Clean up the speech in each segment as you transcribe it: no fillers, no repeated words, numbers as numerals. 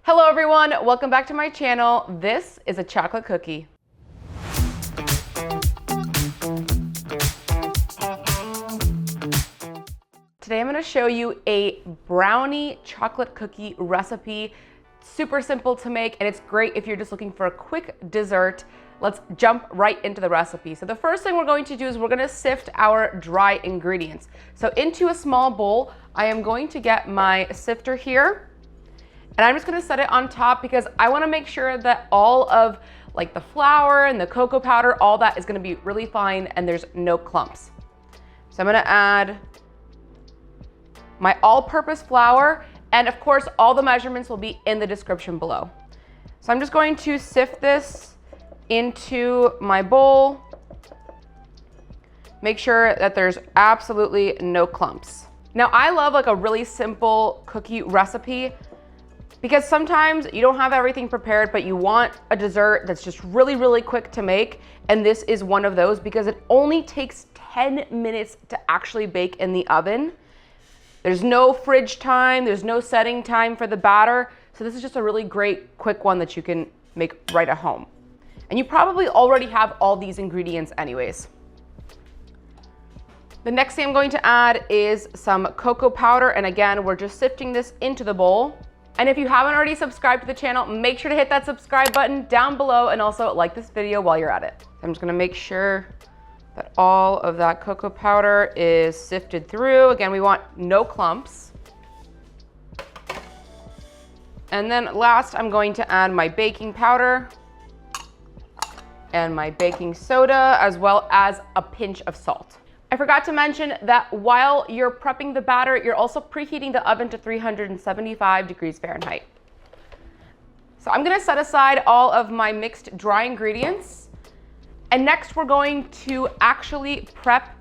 Hello everyone, welcome back to my channel. This is a chocolate cookie. Today I'm going to show you a brownie chocolate cookie recipe. Super simple to make, and it's great if you're just looking for a quick dessert. Let's jump right into the recipe. So the first thing we're going to do is we're going to sift our dry ingredients. So into a small bowl, I am going to get my sifter here. And I'm just gonna set it on top because I wanna make sure that all of like the flour and the cocoa powder, all that is gonna be really fine and there's no clumps. So I'm gonna add my all-purpose flour, and of course, all the measurements will be in the description below. So I'm just going to sift this into my bowl. Make sure that there's absolutely no clumps. Now I love like a really simple cookie recipe, because sometimes you don't have everything prepared, but you want a dessert that's just really, really quick to make. And this is one of those because it only takes 10 minutes to actually bake in the oven. There's no fridge time, there's no setting time for the batter. So this is just a really great quick one that you can make right at home. And you probably already have all these ingredients anyways. The next thing I'm going to add is some cocoa powder. And again, we're just sifting this into the bowl. And if you haven't already subscribed to the channel, make sure to hit that subscribe button down below and also like this video while you're at it. I'm just gonna make sure that all of that cocoa powder is sifted through. Again, we want no clumps. And then last, I'm going to add my baking powder and my baking soda, as well as a pinch of salt. I forgot to mention that while you're prepping the batter, you're also preheating the oven to 375 degrees Fahrenheit. So I'm gonna set aside all of my mixed dry ingredients. And next we're going to actually prep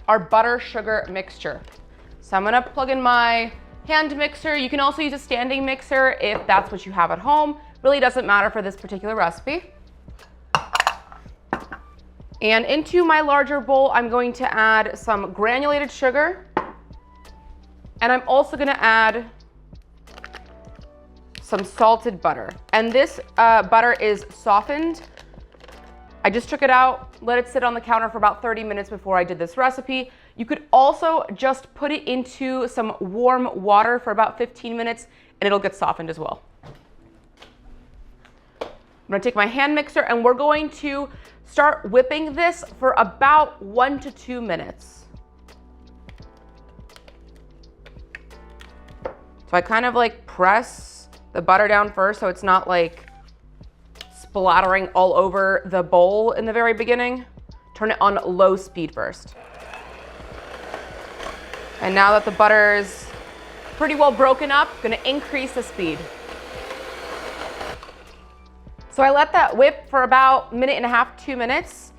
our butter sugar mixture. So I'm gonna plug in my hand mixer. You can also use a standing mixer if that's what you have at home. Really doesn't matter for this particular recipe. And into my larger bowl, I'm going to add some granulated sugar. And I'm also gonna add some salted butter. And this butter is softened. I just took it out, let it sit on the counter for about 30 minutes before I did this recipe. You could also just put it into some warm water for about 15 minutes and it'll get softened as well. I'm gonna take my hand mixer and we're going to start whipping this for about 1 to 2 minutes. So I kind of like press the butter down first so it's not like splattering all over the bowl in the very beginning. Turn it on low speed first. And now that the butter is pretty well broken up, I'm gonna increase the speed. So I let that whip for about 1.5 minutes, 2 minutes.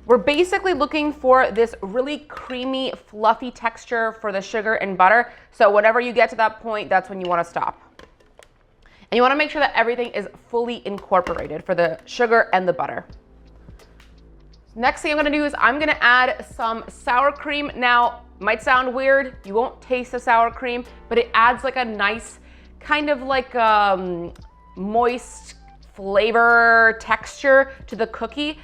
We're basically looking for this really creamy, fluffy texture for the sugar and butter. So whenever you get to that point, that's when you want to stop. And you want to make sure that everything is fully incorporated for the sugar and the butter. Next thing I'm going to do is I'm going to add some sour cream. Now, might sound weird. You won't taste the sour cream, but it adds like a nice kind of like moist flavor texture to the cookie.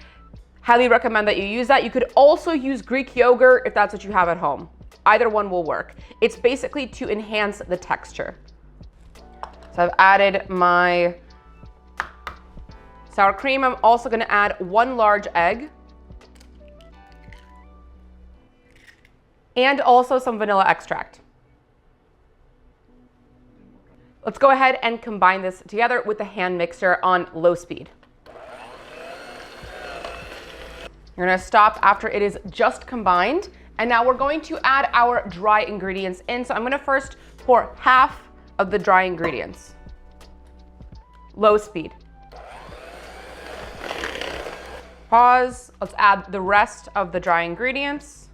Highly recommend that you use that. You could also use Greek yogurt if that's what you have at home. Either one will work. It's basically to enhance the texture. So I've added my sour cream. I'm also gonna add 1 large egg and also some vanilla extract. Let's go ahead and combine this together with the hand mixer on low speed. You're gonna stop after it is just combined. And now we're going to add our dry ingredients in. So I'm gonna first pour half of the dry ingredients. Low speed. Pause. Let's add the rest of the dry ingredients.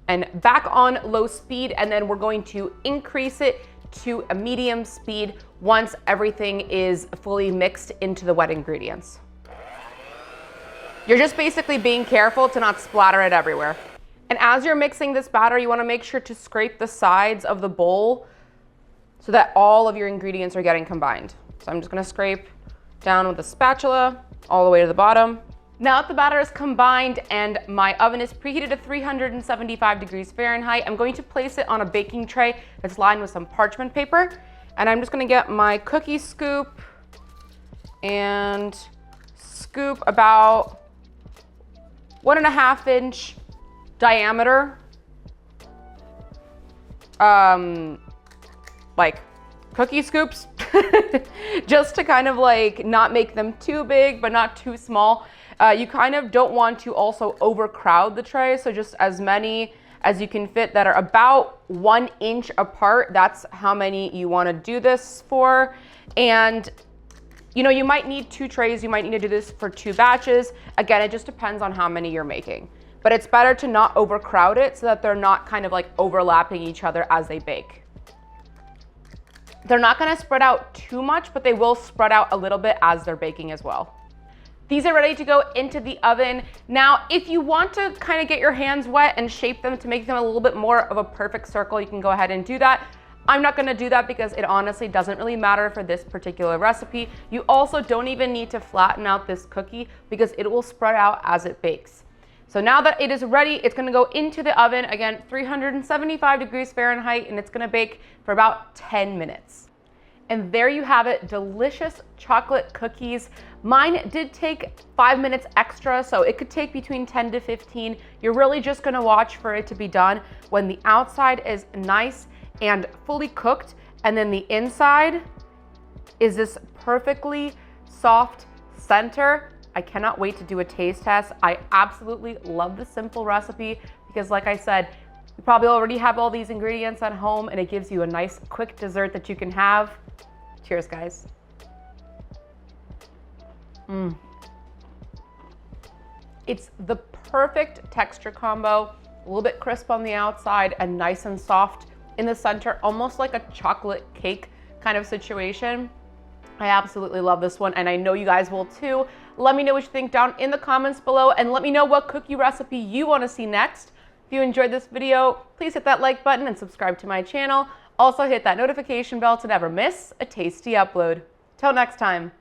And back on low speed, and then we're going to increase it to a medium speed once everything is fully mixed into the wet ingredients. You're just basically being careful to not splatter it everywhere. And as you're mixing this batter, you want to make sure to scrape the sides of the bowl so that all of your ingredients are getting combined. So I'm just going to scrape down with a spatula all the way to the bottom. Now that the batter is combined and my oven is preheated to 375 degrees Fahrenheit, I'm going to place it on a baking tray that's lined with some parchment paper. And I'm just going to get my cookie scoop and scoop about 1.5 inch diameter, like cookie scoops, just to kind of like not make them too big, but not too small. You kind of don't want to also overcrowd the tray, so just as many as you can fit that are about 1 inch apart. That's how many you want to do this for. And you know, you might need 2 trays. You might need to do this for 2 batches. Again, it just depends on how many you're making. But it's better to not overcrowd it so that they're not kind of like overlapping each other as they bake. They're not going to spread out too much, but they will spread out a little bit as they're baking as well. These are ready to go into the oven. Now, if you want to kind of get your hands wet and shape them to make them a little bit more of a perfect circle, you can go ahead and do that. I'm not gonna do that because it honestly doesn't really matter for this particular recipe. You also don't even need to flatten out this cookie because it will spread out as it bakes. So now that it is ready, it's gonna go into the oven, again, 375 degrees Fahrenheit, and it's gonna bake for about 10 minutes. And there you have it, delicious chocolate cookies. Mine did take 5 minutes extra, so it could take between 10 to 15. You're really just gonna watch for it to be done when the outside is nice and fully cooked, and then the inside is this perfectly soft center. I cannot wait to do a taste test. I absolutely love this simple recipe because, like I said, you probably already have all these ingredients at home, and it gives you a nice quick dessert that you can have. Cheers, guys. It's the perfect texture combo, a little bit crisp on the outside and nice and soft in the center, almost like a chocolate cake kind of situation. I absolutely love this one, and I know you guys will too. Let me know what you think down in the comments below, and let me know what cookie recipe you want to see next. If you enjoyed this video, please hit that like button and subscribe to my channel. Also hit that notification bell to never miss a tasty upload. Till next time.